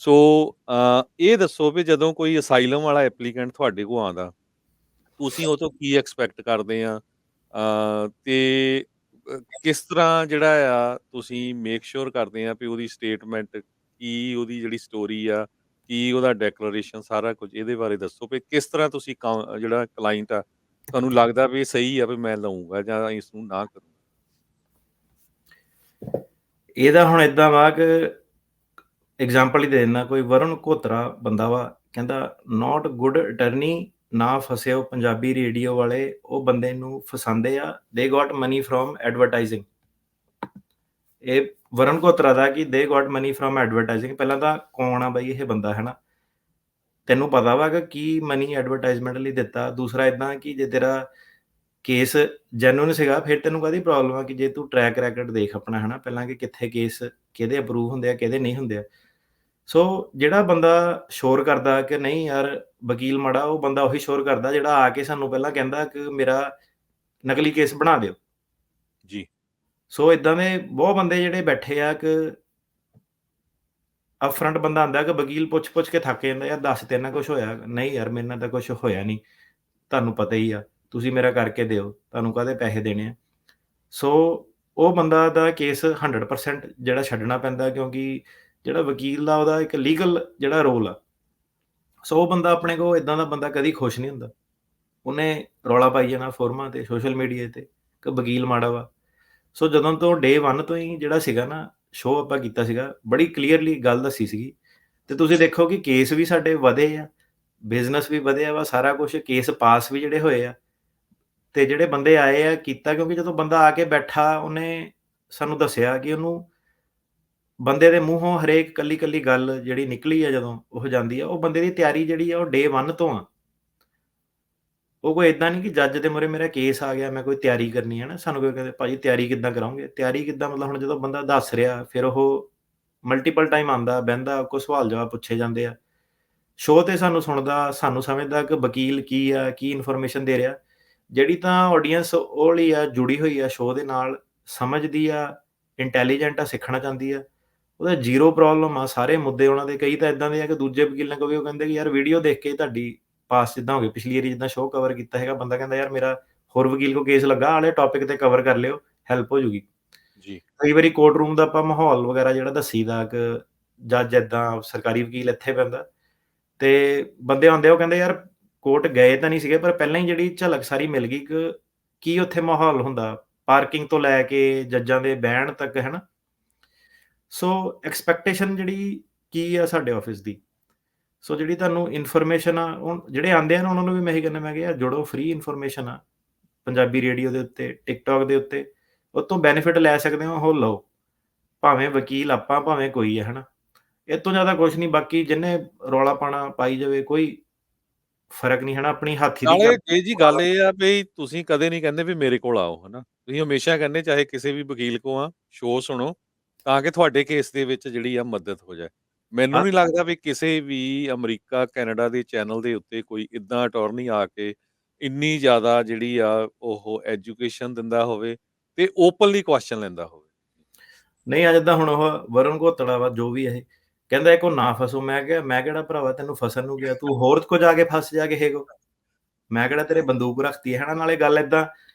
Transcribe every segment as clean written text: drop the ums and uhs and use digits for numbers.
ਸੋ ਇਹ ਦੱਸੋ ਵੀ ਜਦੋਂ ਕੋਈ ਅਸਾਈਲਮ ਵਾਲਾ ਐਪਲੀਕੈਂਟ ਤੁਹਾਡੇ ਕੋਲ ਆਉਂਦਾ, ਤੁਸੀਂ ਉਹ ਤੋਂ ਕੀ ਐਕਸਪੈਕਟ ਕਰਦੇ ਆ? ਤੇ ਕਿਸ ਤਰ੍ਹਾਂ ਜਿਹੜਾ ਆ ਤੁਸੀਂ ਮੇਕ ਸ਼ੋਰ ਕਰਦੇ ਆ ਵੀ ਉਹਦੀ ਸਟੇਟਮੈਂਟ ਕੀ, ਉਹਦੀ ਜਿਹੜੀ ਸਟੋਰੀ ਆ, ਕੀ ਉਹਦਾ ਡੈਕਲੇਰੇਸ਼ਨ, ਸਾਰਾ ਕੁਝ ਇਹਦੇ ਬਾਰੇ ਦੱਸੋ ਵੀ ਕਿਸ ਤਰ੍ਹਾਂ ਤੁਸੀਂ ਜਿਹੜਾ ਕਲਾਇੰਟ ਆ, ਤੁਹਾਨੂੰ ਲੱਗਦਾ ਵੀ ਇਹ ਸਹੀ ਆ ਵੀ ਮੈਂ ਲਊਂਗਾ ਜਾਂ ਇਸ ਨੂੰ ਨਾ ਕਰੂੰਗਾ? ਇਹਦਾ ਹੁਣ ਏਦਾਂ ਵਾ ਕਿ ਐਗਜ਼ਾਮਪਲ ਹੀ ਦੇ ਦਿੰਦਾ, ਕੋਈ ਵਰੁਣ ਘੋਤਰਾ ਬੰਦਾ ਵਾ, ਕਹਿੰਦਾ ਨੋਟ ਗੁੱਡ ਅਟਰਨੀ, ਨਾ ਫਸਿਓ ਪੰਜਾਬੀ ਰੇਡੀਓ ਵਾਲੇ, ਉਹ ਬੰਦੇ ਨੂੰ ਫਸਾਉਂਦੇ ਆ, ਦੇ ਗੋਟ ਮਨੀ ਫਰੋਮ ਐਡਵਰਟਾਈਜ਼ਿੰਗ। ਇਹ ਵਰੁਣ ਘੋਤਰਾ ਦਾ ਕਿ ਦੇ ਗੋਟ ਮਨੀ ਫਰੋਮ ਐਡਵਰਟਾਈਜ਼ਿੰਗ। ਪਹਿਲਾਂ ਤਾਂ ਕੌਣ ਆ ਬਈ ਇਹ ਬੰਦਾ, ਹੈ ਨਾ? ਤੈਨੂੰ ਪਤਾ ਵਾ ਕਿ ਕੀ ਮਨੀ ਐਡਵਰਟਾਈਜ਼ਮੈਂਟ ਲਈ ਦਿੱਤਾ? ਦੂਸਰਾ ਇੱਦਾਂ ਕਿ ਜੇ ਤੇਰਾ ਕੇਸ ਜੈਨੂਇਨ ਸੀਗਾ ਫਿਰ ਤੈਨੂੰ ਕਾਹਦੀ ਪ੍ਰੋਬਲਮ ਆ? ਕਿ ਜੇ ਤੂੰ ਟਰੈਕ ਰੈਕਡ ਦੇਖ ਆਪਣਾ, ਹੈ ਨਾ, ਪਹਿਲਾਂ ਕਿ ਕਿੱਥੇ ਕੇਸ ਕਿਹਦੇ ਅਪਰੂਵ ਹੁੰਦੇ ਆ, ਕਿਹਦੇ ਨਹੀਂ ਹੁੰਦੇ ਆ। ਸੋ ਜਿਹੜਾ ਬੰਦਾ ਸ਼ੋਰ ਕਰਦਾ ਕਿ ਨਹੀਂ ਯਾਰ ਵਕੀਲ ਮਾੜਾ, ਉਹ ਬੰਦਾ ਉਹੀ ਸ਼ੋਰ ਕਰਦਾ ਜਿਹੜਾ ਆ ਕੇ ਸਾਨੂੰ ਪਹਿਲਾਂ ਕਹਿੰਦਾ ਕਿ ਮੇਰਾ ਨਕਲੀ ਕੇਸ ਬਣਾ ਦਿਓ। ਜੀ। ਸੋ ਇਦਾਂ ਦੇ ਬਹੁਤ ਬੰਦੇ ਜਿਹੜੇ ਬੈਠੇ ਆ ਕਿ ਅਪਫਰੰਟ ਬੰਦਾ ਆਂਦਾ ਕਿ ਵਕੀਲ ਪੁੱਛ ਕੇ ਥੱਕ ਜਾਂਦਾ, ਯਾਰ ਦੱਸ ਤੇਰੇ ਨਾਲ ਕੁਛ ਹੋਇਆ? ਨਹੀਂ ਯਾਰ ਮੇਰੇ ਨਾਲ ਤਾਂ ਕੁਛ ਹੋਇਆ ਨਹੀਂ, ਤੁਹਾਨੂੰ ਪਤਾ ਹੀ ਆ, ਤੁਸੀਂ ਮੇਰਾ ਕਰਕੇ ਦਿਓ, ਤੁਹਾਨੂੰ ਕਾਹਦੇ ਪੈਸੇ ਦੇਣੇ ਆ। ਸੋ ਉਹ ਬੰਦਾ ਦਾ ਕੇਸ 100% ਜਿਹੜਾ ਛੱਡਣਾ ਪੈਂਦਾ, ਕਿਉਂਕਿ ਜਿਹੜਾ ਵਕੀਲ ਦਾ ਉਹਦਾ ਇੱਕ ਲੀਗਲ ਜਿਹੜਾ ਰੋਲ ਆ। ਸੋ ਉਹ ਬੰਦਾ ਆਪਣੇ ਕੋਲ ਇੱਦਾਂ ਦਾ ਬੰਦਾ ਕਦੀ ਖੁਸ਼ ਨਹੀਂ ਹੁੰਦਾ। ਉਹਨੇ ਰੌਲਾ ਪਾਈ ਜਾਣਾ ਫੋਰਮਾਂ ਤੇ, ਸੋਸ਼ਲ ਮੀਡੀਆ ਤੇ ਕਿ ਵਕੀਲ ਮਾੜਾ ਵਾ। ਸੋ ਜਦੋਂ ਤੋਂ ਡੇ 1 ਤੋਂ ਹੀ ਜਿਹੜਾ ਸੀਗਾ ਨਾ ਸ਼ੋਅ ਆਪਾਂ ਕੀਤਾ ਸੀਗਾ, ਬੜੀ ਕਲੀਅਰਲੀ ਗੱਲ ਦੱਸੀ ਸੀਗੀ। ਤੇ ਤੁਸੀਂ ਦੇਖੋ ਕਿ ਕੇਸ ਵੀ ਸਾਡੇ ਵਧੇ ਆ, ਬਿਜ਼ਨਸ ਵੀ ਵਧਿਆ ਵਾ, ਸਾਰਾ ਕੁਛ, ਕੇਸ ਪਾਸ ਵੀ ਜਿਹੜੇ ਹੋਏ ਆ। ਤੇ ਜਿਹੜੇ ਬੰਦੇ ਆਏ ਆ ਕੀਤਾ, ਕਿਉਂਕਿ ਜਦੋਂ ਬੰਦਾ ਆ ਕੇ ਬੈਠਾ ਉਹਨੇ ਸਾਨੂੰ ਦੱਸਿਆ ਕਿ ਉਹਨੂੰ ਬੰਦੇ ਦੇ ਮੂੰਹੋਂ ਹਰੇਕ ਕੱਲੀ-ਕੱਲੀ ਗੱਲ ਜਿਹੜੀ ਨਿਕਲੀ ਆ ਜਦੋਂ ਉਹ ਜਾਂਦੀ ਆ, ਉਹ ਬੰਦੇ ਦੀ ਤਿਆਰੀ ਜਿਹੜੀ ਆ ਉਹ ਡੇ 1 ਤੋਂ ਆ। ਉਹ ਕੋਈ ਏਦਾਂ ਨਹੀਂ ਕਿ ਜੱਜ ਦੇ ਮੂਹਰੇ ਮੇਰਾ ਕੇਸ ਆ ਗਿਆ, ਮੈਂ ਕੋਈ ਤਿਆਰੀ ਕਰਨੀ ਹੈ ਨਾ। ਸਾਨੂੰ ਕੋਈ ਕਹਿੰਦੇ ਭਾਜੀ ਤਿਆਰੀ ਕਿੱਦਾਂ ਕਰਾਓਗੇ? ਤਿਆਰੀ ਕਿੱਦਾਂ ਮਤਲਬ ਹੁਣ ਜਦੋਂ ਬੰਦਾ ਦੱਸ ਰਿਹਾ, ਫਿਰ ਉਹ ਮਲਟੀਪਲ ਟਾਈਮ ਆਉਂਦਾ, ਬਹਿੰਦਾ, ਕੋਈ ਸਵਾਲ ਜਵਾਬ ਪੁੱਛੇ ਜਾਂਦੇ ਆ। ਸ਼ੋਅ ਤੇ ਸਾਨੂੰ ਸੁਣਦਾ, ਸਾਨੂੰ ਸਮਝਦਾ ਕਿ ਵਕੀਲ ਕੀ ਆ, ਕੀ ਇਨਫੋਰਮੇਸ਼ਨ ਦੇ ਰਿਹਾ। ਜਿਹੜੀ ਤਾਂ ਆਡੀਅנס ਉਹ ਵਾਲੀ ਆ, ਜੁੜੀ ਹੋਈ ਆ ਸ਼ੋਅ ਦੇ ਨਾਲ, ਸਮਝਦੀ ਆ, ਇੰਟੈਲੀਜੈਂਟ ਆ, ਸਿੱਖਣਾ ਚਾਹੁੰਦੀ ਆ, ਉਹਦਾ ਜ਼ੀਰੋ ਪ੍ਰੋਬਲਮ ਆ। ਸਾਰੇ ਮੁੱਦੇ ਉਹਨਾਂ ਦੇ ਕਈ ਤਾਂ ਇੱਦਾਂ ਦੇ ਆ ਕਿ ਦੂਜੇ ਵਕੀਲ ਨਾਲ ਕਹੋਗੇ, ਉਹ ਕਹਿੰਦੇ ਕਿ ਯਾਰ ਵੀਡੀਓ ਦੇਖ ਕੇ ਤੁਹਾਡੀ ਪਾਸ ਜਿੱਦਾਂ ਹੋ ਗਈ ਪਿਛਲੀ ਵਾਰੀ ਜਿੱਦਾਂ ਸ਼ੋਅ ਕਵਰ ਕੀਤਾ ਹੈਗਾ, ਬੰਦਾ ਕਹਿੰਦਾ ਯਾਰ ਮੇਰਾ ਹੋਰ ਵਕੀਲ ਕੋਲ ਕੇਸ ਲੱਗਾ, ਆਲੇ ਟੌਪਿਕ ਤੇ ਕਵਰ ਕਰ ਲਿਓ, ਹੈਲਪ ਹੋ ਜੂਗੀ। ਜੀ। ਕਈ ਵਾਰੀ ਕੋਰਟ ਰੂਮ ਦਾ ਆਪਾਂ ਮਾਹੌਲ ਵਗੈਰਾ ਜਿਹੜਾ ਦੱਸੀਦਾ ਕਿ ਜੱਜ ਏਦਾਂ, ਸਰਕਾਰੀ ਵਕੀਲ ਇੱਥੇ ਬਹਿੰਦਾ, ਤੇ ਬੰਦੇ ਆਉਂਦੇ ਉਹ ਕਹਿੰਦੇ ਯਾਰ ਕੋਰਟ ਗਏ ਤਾਂ ਨਹੀਂ ਸੀਗੇ, ਪਰ ਪਹਿਲਾਂ ਹੀ ਜਿਹੜੀ ਝਲਕ ਸਾਰੀ ਮਿਲ ਗਈ ਕਿ ਕੀ ਉੱਥੇ ਮਾਹੌਲ ਹੁੰਦਾ, ਪਾਰਕਿੰਗ ਤੋਂ ਲੈ ਕੇ ਜੱਜਾਂ ਦੇ ਬਹਿਣ ਤੱਕ, ਹੈ ਨਾ। ਸੋ ਐਕਸਪੈਕਟੇਸ਼ਨ ਜਿਹੜੀ ਕੀ ਆ ਸਾਡੇ ਆਫਿਸ ਦੀ, ਸੋ ਜਿਹੜੀ ਤੁਹਾਨੂੰ ਇਨਫੋਰਮੇਸ਼ਨ ਆ, ਉਹ ਜਿਹੜੇ ਆਉਂਦੇ ਆ ਨਾ ਉਹਨਾਂ ਨੂੰ ਵੀ ਮੈਂ ਇਹੀ ਕਹਿੰਦਾ, ਮੈਂ ਕਿਹਾ ਯਾਰ ਜੁੜੋ, ਫ੍ਰੀ ਇਨਫੋਰਮੇਸ਼ਨ ਆ ਪੰਜਾਬੀ ਰੇਡੀਓ ਦੇ ਉੱਤੇ, ਟਿਕਟੋਕ ਦੇ ਉੱਤੇ, ਉਹ ਤੋਂ ਬੈਨੀਫਿਟ ਲੈ ਸਕਦੇ ਹੋ, ਉਹ ਲਓ। ਭਾਵੇਂ ਵਕੀਲ ਆਪਾਂ, ਭਾਵੇਂ ਕੋਈ ਹੈ, ਹੈ ਨਾ। ਇਹ ਤੋਂ ਜ਼ਿਆਦਾ ਕੁਛ ਨਹੀਂ। ਬਾਕੀ ਜਿਹਨੇ ਰੌਲਾ ਪਾਉਣਾ ਪਾਈ ਜਾਵੇ, ਕੋਈ ਫ਼ਰਕ ਨਹੀਂ, ਹੈ ਨਾ। ਆਪਣੀ ਹਾਥੀ ਦੀ ਨਾਲੇ ਗੱਲ। ਇਹ ਜੀ ਗੱਲ ਇਹ ਆ ਵੀ ਤੁਸੀਂ ਕਦੇ ਨਹੀਂ ਕਹਿੰਦੇ ਵੀ ਮੇਰੇ ਕੋਲ ਆਓ, ਹਨਾ? ਤੁਸੀਂ ਹਮੇਸ਼ਾ ਕਹਿੰਦੇ ਚਾਹੇ ਕਿਸੇ ਵੀ ਵਕੀਲ ਕੋਲ ਆ, ਸ਼ੋਅ ਸੁਣੋ ਤਾਂ ਕਿ ਤੁਹਾਡੇ ਕੇਸ ਦੇ ਵਿੱਚ ਜਿਹੜੀ ਆ ਮਦਦ ਹੋ ਜਾਏ। ਮੈਨੂੰ ਹਾਂ, ਨਹੀਂ ਲੱਗਦਾ ਵੀ ਕਿਸੇ ਵੀ ਅਮਰੀਕਾ, ਕੈਨੇਡਾ ਦੇ ਚੈਨਲ ਦੇ ਉੱਤੇ ਕੋਈ ਇੱਦਾਂ ਅਟਾਰਨੀ ਆ ਕੇ ਇੰਨੀ ਜ਼ਿਆਦਾ ਜਿਹੜੀ ਆ ਉਹ ਐਜੂਕੇਸ਼ਨ ਦਿੰਦਾ ਹੋਵੇ ਤੇ ਓਪਨਲੀ ਕੁਐਸਚਨ ਲੈਂਦਾ ਹੋਵੇ। ਨਹੀਂ ਆ ਜਿੱਦਾਂ ਹੁਣ ਉਹ ਵਰੁਣ ਘੋਤੜਾ ਵਾ, ਜੋ ਵੀ ਇਹ ਕਹਿੰਦਾ ਇਹ ਕੋ ਨਾ ਫਸੋ। ਮੈਂ ਕਿਹਾ ਮੈਂ ਕਿਹੜਾ ਭਰਾਵਾ ਤੈਨੂੰ ਫਸਣ ਨੂੰ ਗਿਆ, ਤੂੰ ਹੋਰ ਕੋ ਜਾ ਕੇ ਫਸ ਜਾ ਕਿਸੇ ਕੋ। ਮੈਂ ਕਿਹੜਾ ਤੇਰੇ ਬੰਦੂਕ ਰੱਖਤੀ ਹੈ, ਹੈ ਨਾ। ਨਾਲੇ ਗੱਲ ਏਦਾਂ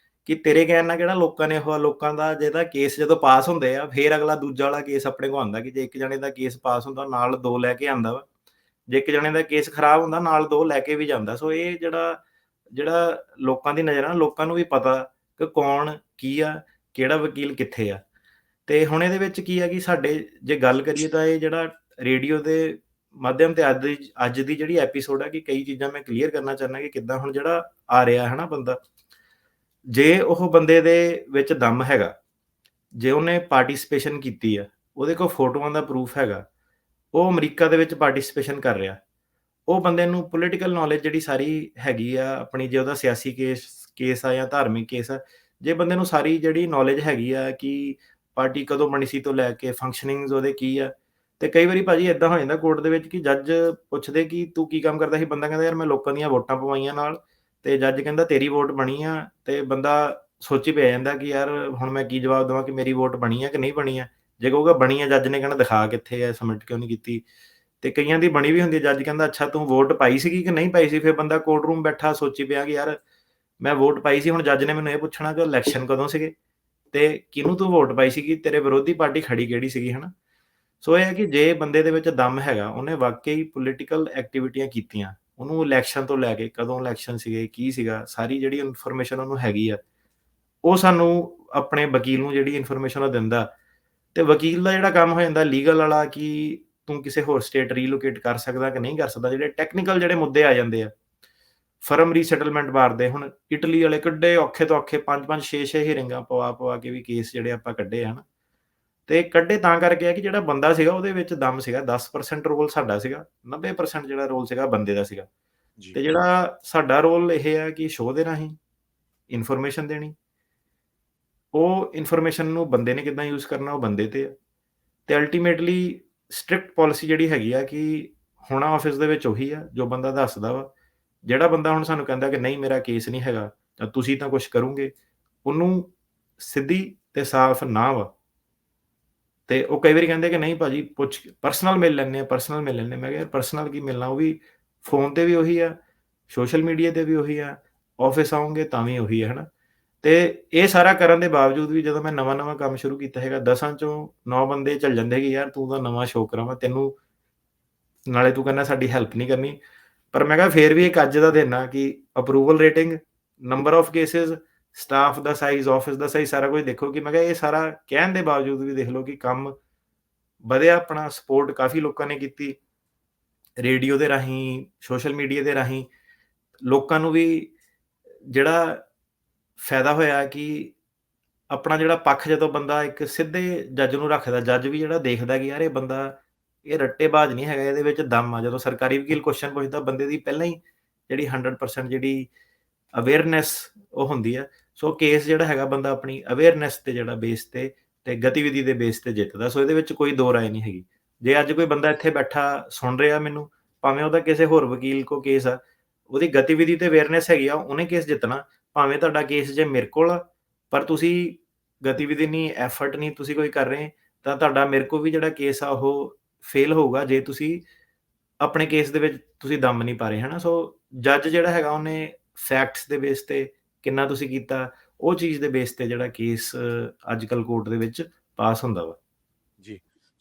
ਕਿ ਤੇਰੇ ਕਹਿਣ ਨਾਲ ਕਿਹੜਾ ਲੋਕਾਂ ਨੇ ਉਹ ਲੋਕਾਂ ਦਾ ਜਿਹਦਾ ਕੇਸ ਜਦੋਂ ਪਾਸ ਹੁੰਦੇ ਆ, ਫੇਰ ਅਗਲਾ ਦੂਜਾ ਵਾਲਾ ਕੇਸ ਆਪਣੇ ਕੋਲ ਆਉਂਦਾ, ਕਿ ਜੇ ਇੱਕ ਜਣੇ ਦਾ ਕੇਸ ਪਾਸ ਹੁੰਦਾ ਨਾਲ 2 ਲੈ ਕੇ ਆਉਂਦਾ ਵਾ, ਜੇ ਇੱਕ ਜਣੇ ਦਾ ਕੇਸ ਖਰਾਬ ਹੁੰਦਾ ਨਾਲ 2 ਲੈ ਕੇ ਵੀ ਜਾਂਦਾ। ਸੋ ਇਹ ਜਿਹੜਾ ਜਿਹੜਾ ਲੋਕਾਂ ਦੀ ਨਜ਼ਰ ਆ, ਲੋਕਾਂ ਨੂੰ ਵੀ ਪਤਾ ਕਿ ਕੌਣ ਕੀ ਆ, ਕਿਹੜਾ ਵਕੀਲ ਕਿੱਥੇ ਆ। ਤੇ ਹੁਣ ਇਹਦੇ ਵਿੱਚ ਕੀ ਆ ਕਿ ਸਾਡੇ ਜੇ ਗੱਲ ਕਰੀਏ ਤਾਂ ਇਹ ਜਿਹੜਾ ਰੇਡੀਓ ਦੇ ਮਾਧਿਅਮ ਤੇ ਅੱਜ ਦੀ ਜਿਹੜੀ ਐਪੀਸੋਡ ਆ, ਕਿ ਕਈ ਚੀਜ਼ਾਂ ਮੈਂ ਕਲੀਅਰ ਕਰਨਾ ਚਾਹੁੰਦਾ ਕਿ ਕਿੱਦਾਂ ਹੁਣ ਜਿਹੜਾ ਆ ਰਿਹਾ ਹੈ ਨਾ ਬੰਦਾ, ਜੇ ਉਹ ਬੰਦੇ ਦੇ ਵਿੱਚ ਦਮ ਹੈਗਾ, ਜੇ ਉਹਨੇ ਪਾਰਟਿਸਿਪੇਸ਼ਨ ਕੀਤੀ ਆ, ਉਹਦੇ ਕੋਲ ਫੋਟੋਆਂ ਦਾ ਪ੍ਰੂਫ ਹੈਗਾ, ਉਹ ਅਮਰੀਕਾ ਦੇ ਵਿੱਚ ਪਾਰਟਿਸਿਪੇਸ਼ਨ ਕਰ ਰਿਹਾ, ਉਹ ਬੰਦੇ ਨੂੰ ਪੋਲੀਟੀਕਲ ਨੌਲੇਜ ਜਿਹੜੀ ਸਾਰੀ ਹੈਗੀ ਆ ਆਪਣੀ, ਜੇ ਉਹਦਾ ਸਿਆਸੀ ਕੇਸ ਆ ਜਾਂ ਧਾਰਮਿਕ ਕੇਸ ਆ, ਜੇ ਬੰਦੇ ਨੂੰ ਸਾਰੀ ਜਿਹੜੀ ਨੌਲੇਜ ਹੈਗੀ ਆ ਕਿ ਪਾਰਟੀ ਕਦੋਂ ਬਣੀ ਸੀ ਤੋਂ ਲੈ ਕੇ ਫੰਕਸ਼ਨਿੰਗਸ ਉਹਦੇ ਕੀ ਆ। ਤੇ ਕਈ ਵਾਰੀ ਭਾਜੀ ਏਦਾਂ ਹੋ ਜਾਂਦਾ ਕੋਰਟ ਦੇ ਵਿੱਚ ਕਿ ਜੱਜ ਪੁੱਛਦੇ ਕਿ ਤੂੰ ਕੀ ਕੰਮ ਕਰਦਾ ਸੀ, ਬੰਦਾ ਕਹਿੰਦਾ ਯਾਰ ਮੈਂ ਲੋਕਾਂ ਦੀਆਂ ਵੋਟਾਂ ਪਵਾਈਆਂ ਨਾਲ, ਤੇ ਜੱਜ ਕਹਿੰਦਾ ਤੇਰੀ ਵੋਟ ਬਣੀ ਆ, ਤੇ ਬੰਦਾ ਸੋਚੀ ਪੈ ਜਾਂਦਾ ਕਿ ਯਾਰ ਹੁਣ ਮੈਂ ਕੀ ਜਵਾਬ ਦੇਵਾਂ ਕਿ ਮੇਰੀ ਵੋਟ ਬਣੀ ਆ ਕਿ ਨਹੀਂ ਬਣੀ ਆ। ਜੇ ਕਹੂਗਾ ਬਣੀ ਆ, ਜੱਜ ਨੇ ਕਹਿਣਾ ਦਿਖਾ ਕਿੱਥੇ ਆ, ਸਬਮਿਟ ਕਿਉਂ ਨਹੀਂ ਕੀਤੀ। ਤੇ ਕਈਆਂ ਦੀ ਬਣੀ ਵੀ ਹੁੰਦੀ ਹੈ, ਜੱਜ ਕਹਿੰਦਾ ਅੱਛਾ ਤੂੰ ਵੋਟ ਪਾਈ ਸੀਗੀ ਕਿ ਨਹੀਂ ਪਾਈ ਸੀ, ਫਿਰ ਬੰਦਾ ਕੋਰਟ ਰੂਮ ਬੈਠਾ ਸੋਚੀ ਪਿਆ ਕਿ ਯਾਰ ਮੈਂ ਵੋਟ ਪਾਈ ਸੀ, ਹੁਣ ਜੱਜ ਨੇ ਮੈਨੂੰ ਇਹ ਪੁੱਛਣਾ ਕਿ ਇਲੈਕਸ਼ਨ ਕਦੋਂ ਸੀਗੇ ਤੇ ਕਿਹਨੂੰ ਤੂੰ ਵੋਟ ਪਾਈ ਸੀਗੀ, ਤੇਰੇ ਵਿਰੋਧੀ ਪਾਰਟੀ ਖੜੀ ਕਿਹੜੀ ਸੀਗੀ, ਹਨਾ। ਸੋ ਇਹ ਹੈ ਕਿ ਜੇ ਬੰਦੇ ਦੇ ਵਿੱਚ ਦਮ ਹੈਗਾ, ਉਹਨੇ ਵਾਕਈ ਪੋਲੀਟੀਕਲ ਐਕਟੀਵਿਟੀਆਂ ਕੀਤੀਆਂ, ਉਹਨੂੰ ਇਲੈਕਸ਼ਨ ਤੋਂ ਲੈ ਕੇ ਕਦੋਂ ਇਲੈਕਸ਼ਨ ਸੀਗੇ, ਕੀ ਸੀਗਾ, ਸਾਰੀ ਜਿਹੜੀ ਇਨਫੋਰਮੇਸ਼ਨ ਉਹਨੂੰ ਹੈਗੀ ਆ, ਉਹ ਸਾਨੂੰ ਆਪਣੇ ਵਕੀਲ ਨੂੰ ਜਿਹੜੀ ਇਨਫੋਰਮੇਸ਼ਨ ਉਹ ਦਿੰਦਾ, ਤੇ ਵਕੀਲ ਦਾ ਜਿਹੜਾ ਕੰਮ ਹੋ ਜਾਂਦਾ ਲੀਗਲ ਵਾਲਾ ਕਿ ਤੂੰ ਕਿਸੇ ਹੋਰ ਸਟੇਟ ਰੀਲੋਕੇਟ ਕਰ ਸਕਦਾ ਕਿ ਨਹੀਂ ਕਰ ਸਕਦਾ, ਜਿਹੜੇ ਟੈਕਨੀਕਲ ਜਿਹੜੇ ਮੁੱਦੇ ਆ ਜਾਂਦੇ ਆ, ਫਰਮ ਰੀਸੈਟਲਮੈਂਟ ਬਾਰ ਦੇ, ਹੁਣ ਇਟਲੀ ਵਾਲੇ ਕਿੱਡੇ ਔਖੇ ਤੋਂ ਔਖੇ 5-5 6-6 ਹੀਰਿੰਗਾਂ ਪਵਾ ਕੇ ਵੀ ਕੇਸ ਜਿਹੜੇ ਆਪਾਂ ਕੱਢੇ ਆ, ਹਨਾ। ਤੇ ਕੱਢੇ ਤਾਂ ਕਰਕੇ ਆ ਕਿ ਜਿਹੜਾ ਬੰਦਾ ਸੀਗਾ ਉਹਦੇ ਵਿੱਚ ਦਮ ਸੀਗਾ, 10% ਰੋਲ ਸਾਡਾ ਸੀਗਾ, 90% ਜਿਹੜਾ ਰੋਲ ਸੀਗਾ ਬੰਦੇ ਦਾ ਸੀਗਾ। ਜੀ। ਤੇ ਜਿਹੜਾ ਸਾਡਾ ਰੋਲ ਇਹ ਹੈ ਕਿ ਸ਼ੋਅ ਦੇ ਰਾਹੀਂ ਇਨਫੋਰਮੇਸ਼ਨ ਦੇਣੀ, ਉਹ ਇਨਫੋਰਮੇਸ਼ਨ ਨੂੰ ਬੰਦੇ ਨੇ ਕਿੱਦਾਂ ਯੂਜ਼ ਕਰਨਾ ਉਹ ਬੰਦੇ ਤੇ ਆ। ਤੇ ਅਲਟੀਮੇਟਲੀ ਸਟ੍ਰਿਕਟ ਪਾਲਿਸੀ ਜਿਹੜੀ ਹੈਗੀ ਆ ਕਿ ਹੋਣਾ ਆਫਿਸ ਦੇ ਵਿੱਚ ਉਹੀ ਆ ਜੋ ਬੰਦਾ ਦੱਸਦਾ ਵਾ। ਜਿਹੜਾ ਬੰਦਾ ਹੁਣ ਸਾਨੂੰ ਕਹਿੰਦਾ ਕਿ ਨਹੀਂ ਮੇਰਾ ਕੇਸ ਨਹੀਂ ਹੈਗਾ ਤਾਂ ਤੁਸੀਂ ਤਾਂ ਕੁਛ ਕਰੋਗੇ, ਉਹਨੂੰ ਸਿੱਧੀ ਤੇ ਸਾਫ਼ ਨਾ ਵਾ। ਤੇ ਉਹ ਕਈ ਵਾਰੀ ਕਹਿੰਦੇ ਕਿ ਨਹੀਂ ਭਾਜੀ ਪੁੱਛ ਪਰਸਨਲ ਮਿਲ ਲੈਂਦੇ ਆ, ਪਰਸਨਲ ਮਿਲ ਲੈਂਦੇ ਆ। ਮੈਂ ਕਿਹਾ ਯਾਰ ਪਰਸਨਲ ਕੀ ਮਿਲਣਾ, ਉਹ ਵੀ ਫੋਨ ਤੇ ਵੀ ਉਹੀ ਆ, ਸੋਸ਼ਲ ਮੀਡੀਆ ਤੇ ਵੀ ਉਹੀ ਆ, ਆਫਿਸ ਆਉਂਗੇ ਤਾਂ ਵੀ ਉਹੀ ਆ, ਹਨਾ। ਤੇ ਇਹ ਸਾਰਾ ਕਰਨ ਦੇ ਬਾਵਜੂਦ ਵੀ ਜਦੋਂ ਮੈਂ ਨਵਾਂ-ਨਵਾਂ ਕੰਮ ਸ਼ੁਰੂ ਕੀਤਾ ਹੈਗਾ, 10 ਚੋਂ 9 ਬੰਦੇ ਚੱਲ ਜਾਂਦੇ ਕਿ ਯਾਰ ਤੂੰ ਤਾਂ ਨਵਾਂ ਸ਼ੋਕਰਾ ਵਾ, ਤੈਨੂੰ ਨਾਲੇ ਤੂੰ ਕਹਿੰਦਾ ਸਾਡੀ ਹੈਲਪ ਨਹੀਂ ਕਰਨੀ। ਪਰ ਮੈਂ ਕਿਹਾ ਫੇਰ ਵੀ ਇੱਕ ਅੱਜ ਦਾ ਦਿਨ ਆ ਕਿ approval rating, number of cases, staff the size, office the size, ਸਾਰਾ ਕੁਝ ਦੇਖੋ ਕਿ ਮੈਂ ਕਿਹਾ ਇਹ ਸਾਰਾ ਕਹਿਣ ਦੇ ਬਾਵਜੂਦ ਵੀ ਦੇਖ ਲਓ ਕਿ ਕੰਮ ਵਧਿਆ ਆਪਣਾ, ਸਪੋਰਟ ਕਾਫ਼ੀ ਲੋਕਾਂ ਨੇ ਕੀਤੀ। ਰੇਡੀਓ ਦੇ ਰਾਹੀਂ, ਸੋਸ਼ਲ ਮੀਡੀਆ ਦੇ ਰਾਹੀਂ ਲੋਕਾਂ ਨੂੰ ਵੀ ਜਿਹੜਾ ਫਾਇਦਾ ਹੋਇਆ ਕਿ ਆਪਣਾ ਜਿਹੜਾ ਪੱਖ ਜਦੋਂ ਬੰਦਾ ਇੱਕ ਸਿੱਧੇ ਜੱਜ ਨੂੰ ਰੱਖਦਾ, ਜੱਜ ਵੀ ਜਿਹੜਾ ਦੇਖਦਾ ਕਿ ਯਾਰ ਇਹ ਬੰਦਾ ਇਹ ਰੱਟੇਬਾਜ਼ ਨਹੀਂ ਹੈਗਾ, ਇਹਦੇ ਵਿੱਚ ਦਮ ਆ। ਜਦੋਂ ਸਰਕਾਰੀ ਵਕੀਲ ਕੁਐਸਚਨ ਪੁੱਛਦਾ, ਬੰਦੇ ਦੀ ਪਹਿਲਾਂ ਹੀ ਜਿਹੜੀ 100% ਜਿਹੜੀ ਅਵੇਅਰਨੈਸ ਉਹ ਹੁੰਦੀ ਆ। ਸੋ ਕੇਸ ਜਿਹੜਾ ਹੈਗਾ ਬੰਦਾ ਆਪਣੀ ਅਵੇਅਰਨੈਸ ਤੇ ਜਿਹੜਾ ਬੇਸ ਤੇ ਗਤੀਵਿਧੀ ਦੇ ਬੇਸ ਤੇ ਜਿੱਤਦਾ। ਸੋ ਇਹਦੇ ਵਿੱਚ ਕੋਈ ਦੋ ਰਾਏ ਨਹੀਂ ਹੈਗੀ। ਜੇ ਅੱਜ ਕੋਈ ਬੰਦਾ ਇੱਥੇ ਬੈਠਾ ਸੁਣ ਰਿਹਾ ਮੈਨੂੰ, ਭਾਵੇਂ ਉਹਦਾ ਕਿਸੇ ਹੋਰ ਵਕੀਲ ਕੋਲ ਕੇਸ ਆ, ਉਹਦੀ ਗਤੀਵਿਧੀ ਤੇ ਅਵੇਅਰਨੈਸ ਹੈਗੀ ਆ, ਉਹਨੇ ਕੇਸ ਜਿੱਤਣਾ। ਭਾਵੇਂ ਤੁਹਾਡਾ ਕੇਸ ਜੇ ਮੇਰੇ ਕੋਲ ਆ, ਪਰ ਤੁਸੀਂ ਗਤੀਵਿਧੀ ਨਹੀਂ, ਐਫਰਟ ਨਹੀਂ ਤੁਸੀਂ ਕੋਈ ਕਰ ਰਹੇ, ਤਾਂ ਤੁਹਾਡਾ ਮੇਰੇ ਕੋਲ ਵੀ ਜਿਹੜਾ ਕੇਸ ਆ ਉਹ ਫੇਲ ਹੋਊਗਾ ਜੇ ਤੁਸੀਂ ਆਪਣੇ ਕੇਸ ਦੇ ਵਿੱਚ ਤੁਸੀਂ ਦਮ ਨਹੀਂ ਪਾ ਰਹੇ, ਹਨਾ। ਸੋ ਜੱਜ ਜਿਹੜਾ ਹੈਗਾ ਉਹਨੇ ਫੈਕਟਸ ਦੇ ਬੇਸ ਤੇ ਕਿੰਨਾ ਤੁਸੀਂ ਕੀਤਾ, ਉਹ ਚੀਜ਼ ਦੇ ਬੇਸ ਤੇ ਜਿਹੜਾ ਕੇਸ ਅੱਜ ਕੱਲ੍ਹ ਕੋਰਟ ਦੇ ਵਿੱਚ ਪਾਸ ਹੁੰਦਾ ਵਾ।